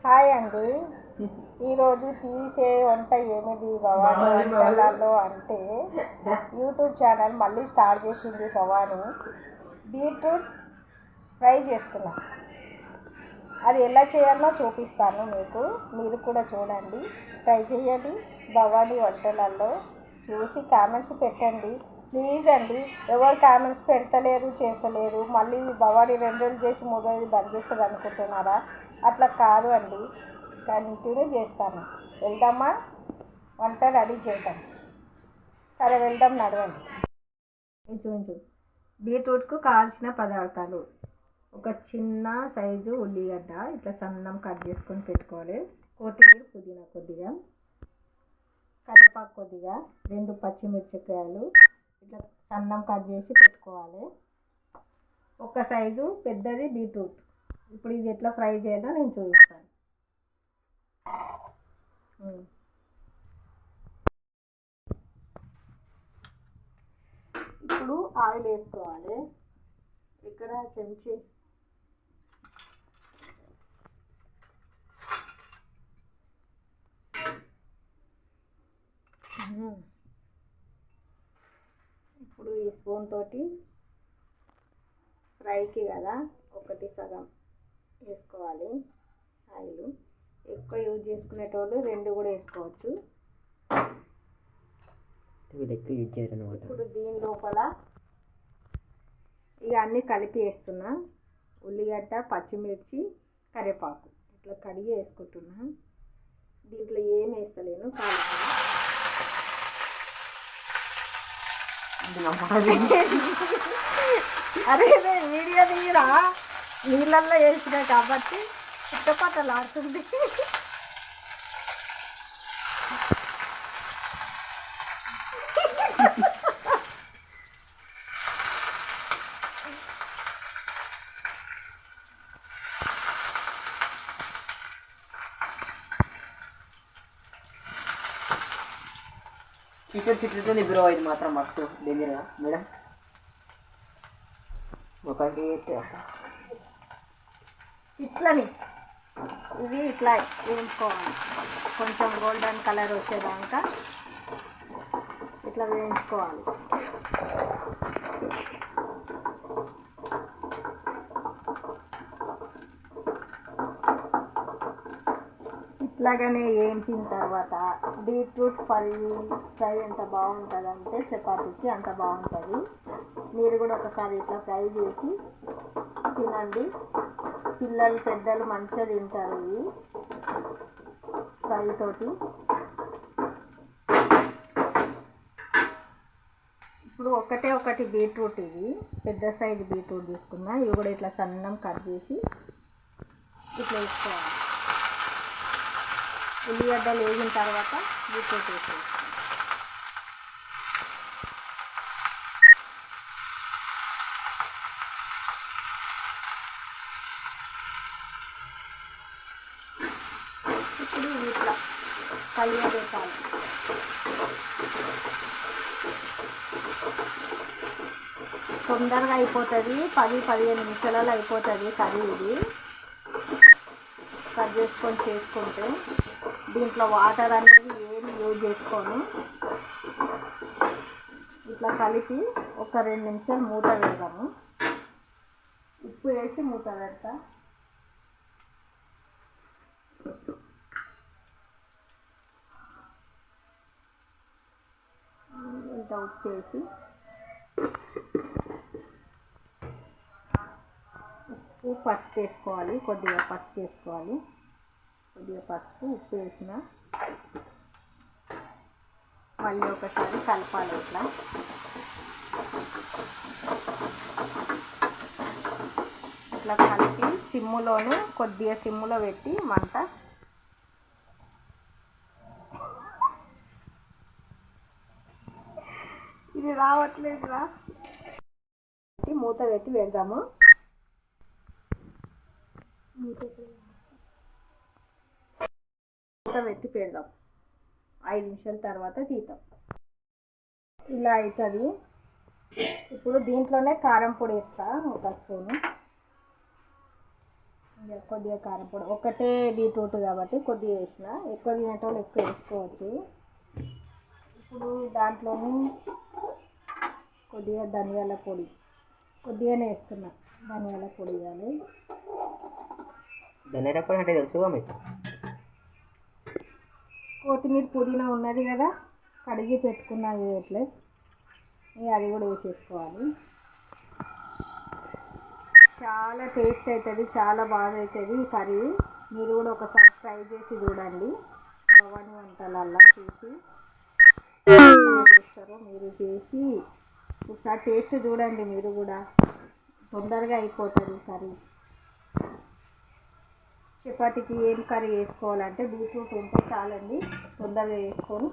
Hi అండి. ఈరోజు తీసే వంట ఏమిటి భవానీ వంటలలో అంటే యూట్యూబ్ ఛానల్ మళ్ళీ స్టార్ట్ చేసింది భవానీ. బీట్రూట్ ఫ్రై చేస్తున్నా. అది ఎలా చేయాలో చూపిస్తాను మీకు. మీరు కూడా చూడండి, ట్రై చేయండి. భవానీ వంటలలో చూసి కామెంట్స్ పెట్టండి ప్లీజ్ అండి. ఎవరు కామెంట్స్ పెడతలేరు, చేస్తలేరు. మళ్ళీ భవానీ 2 రోజులు చేసి 3 రోజులు బంద్ చేస్తుంది అనుకుంటున్నారా? అట్లా కాదు అండి, కంటిన్యూ చేస్తాను. వెళ్దామా? వంట రెడీ చేద్దాం. సరే వెళ్దాం, నడవండి. చూపించు. బీట్రూట్కు కావాల్సిన పదార్థాలు: ఒక చిన్న సైజు ఉల్లిగడ్డ ఇట్లా సన్నం కట్ చేసుకొని పెట్టుకోవాలి. కొత్తిమీర, పుదీనా కొద్దిగా, కరివేపాకు కొద్దిగా, 2 పచ్చిమిరపకాయలు ఇట్లా సన్నం కట్ చేసి పెట్టుకోవాలి. ఒక సైజు పెద్దది బీట్రూట్. ఇప్పుడు ఇది ఎట్లా ఫ్రై చేయాలో నేను చూపిస్తాను. ఇప్పుడు ఆయిల్ వేసుకోవాలి. ఇక్కడ చెంచా ఇప్పుడు ఈ స్పూన్ తోటి ఫ్రైకి కదా 1 సగం వేసుకోవాలి ఆయిల్. ఎక్కువ యూజ్ చేసుకునేటోళ్ళు 2 కూడా వేసుకోవచ్చు. ఇప్పుడు దీని లోపల ఇక అన్నీ కలిపి వేస్తున్నా. ఉల్లిగడ్డ, పచ్చిమిర్చి, కరివేపాకు ఇట్లా కడిగి వేసుకుంటున్నా. దీంట్లో ఏం వేస్తలేను, అరే వీడియో తీయరా, నీళ్ళల్లో వేసినా కాబట్టి చిట్టపట్టలు ఆడుతుంది. చిట్టు నిద్ర ఇది మాత్రం మస్తు డేంజర్గా మేడం. ఒకటి ఇట్లని ఇవి ఇట్లా వేయించుకోవాలి. కొంచెం గోల్డెన్ కలర్ వచ్చేదాకా ఇట్లా వేయించుకోవాలి. ఇట్లాగనే వేయించిన తర్వాత బీట్రూట్ ఫ్రై ఎంత బాగుంటుందంటే చపాతీకి అంత బాగుంటుంది. మీరు కూడా ఒకసారి ఇట్లా ఫ్రై చేసి తినండి. పిల్లలు పెద్దలు మంచిగా తింటారు ఇవి ఫ్రై తోటి. ఇప్పుడు ఒకటి బీట్రూట్, ఇది పెద్ద సైజు బీట్రూట్ తీసుకున్నా. ఇవి కూడా ఇట్లా సన్నం కట్ చేసి ఇట్లా వేసుకోవాలి. ఉల్లిగడ్డలు వేగిన తర్వాత బీట్రూట్ వేసుకోవాలి. ఇప్పుడు ఇట్లా కలియబెట్టాలి. తొందరగా అయిపోతుంది, 10-15 నిమిషాలలో అయిపోతుంది కర్రీ. ఇది కట్ చేసుకుంటే దీంట్లో వాటర్ అనేది ఏమి యూజ్ చేసుకోను. ఇట్లా కలిపి ఒక 2 నిమిషాలు మూత వేద్దాము. ఉప్పు వేసి మూత పెడతా. ఇంత ఉప్పు వేసి పసుపు వేసుకోవాలి. కొద్దిగా పసుపు వేసుకోవాలి. కొద్దిగా పసుపు, ఉప్పు వేసిన మళ్ళీ ఒకసారి కలపాలి. ఇట్లా కలిపి కొద్దిగా సిమ్ములో పెట్టి మంట. ఇది రావట్లేదురా. మూత పెట్టి పెడదాము. మూత పెట్టి పెడదాం. 5 నిమిషాల తర్వాత తీద్దాం. ఇలా అవుతుంది. ఇప్పుడు దీంట్లోనే కారం పొడి వేస్తా, 1 స్పూను. ఇంకా కొద్దిగా కారపొడి ఒకటే బీట్రూట్ కాబట్టి కొద్దిగా వేసిన, ఎక్కువ తినేటోళ్ళు ఎక్కువ వేసుకోవచ్చు. ఇప్పుడు దాంట్లోని కొద్దిగా ధనియాల పొడి, కొద్దిగానే వేస్తున్నా. ధనియాల పొడి వేయాలి. ధనియాల పొడి అంటే తెలుసుగా మీకు. కొత్తిమీర పుదీనా ఉన్నది కదా, కడిగి పెట్టుకున్నది ఇట్లే, అది కూడా వేసేసుకోవాలి. చాలా టేస్ట్ అవుతుంది, చాలా బాగా అవుతుంది ఈ కర్రీ. మీరు కూడా ఒకసారి ట్రై చేసి చూడండి. భవానీ వంటలల్లా చూసి చేస్తారో మీరు చేసి ఒకసారి టేస్ట్ చూడండి. మీరు కూడా తొందరగా అయిపోతుంది కర్రీ. చపాతీకి ఏం కర్రీ వేసుకోవాలంటే బీట్రూట్ ఉంటే చాలండి, తొందరగా వేసుకొని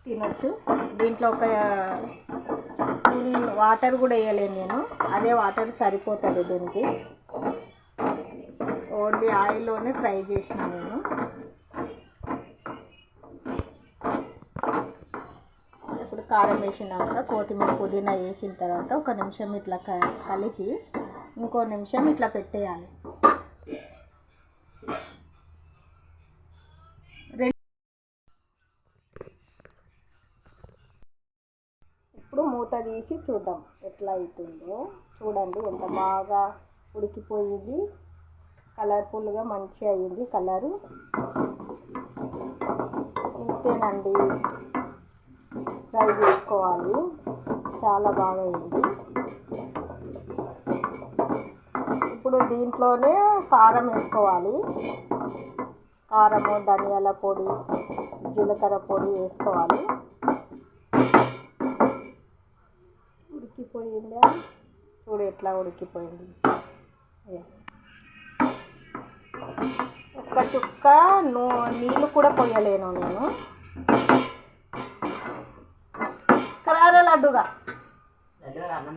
తినొచ్చు. దీంట్లో ఒక వాటర్ కూడా వేయలేను నేను, అదే వాటర్ సరిపోతుంది దీనికి. ఓన్లీ ఆయిల్లోనే ఫ్రై చేసిన నేను. ఇప్పుడు కారం వేసినాక కొత్తిమీర పుదీనా వేసిన తర్వాత ఒక నిమిషం ఇట్లా కలిపి ఇంకో నిమిషం ఇట్లా పెట్టేయాలి. ఇప్పుడు మూత తీసి చూద్దాం ఎట్లా అవుతుందో. చూడండి ఎంత బాగా ఉడికిపోయింది, కలర్ఫుల్గా మంచిగా అయ్యింది కలరు. ఇంతేనండి, ఫ్రై చేసుకోవాలి. చాలా బాగా అయింది. ఇప్పుడు దీంట్లోనే కారం వేసుకోవాలి. కారము, ధనియాల పొడి, జీలకర్ర పొడి వేసుకోవాలి. ఉడికిపోయిందా? చూడు ఎట్లా ఉడికిపోయింది. ఒక్క చుక్క నీళ్ళు కూడా పోయలేను నేను. కరారా లడ్డుగా అన్నం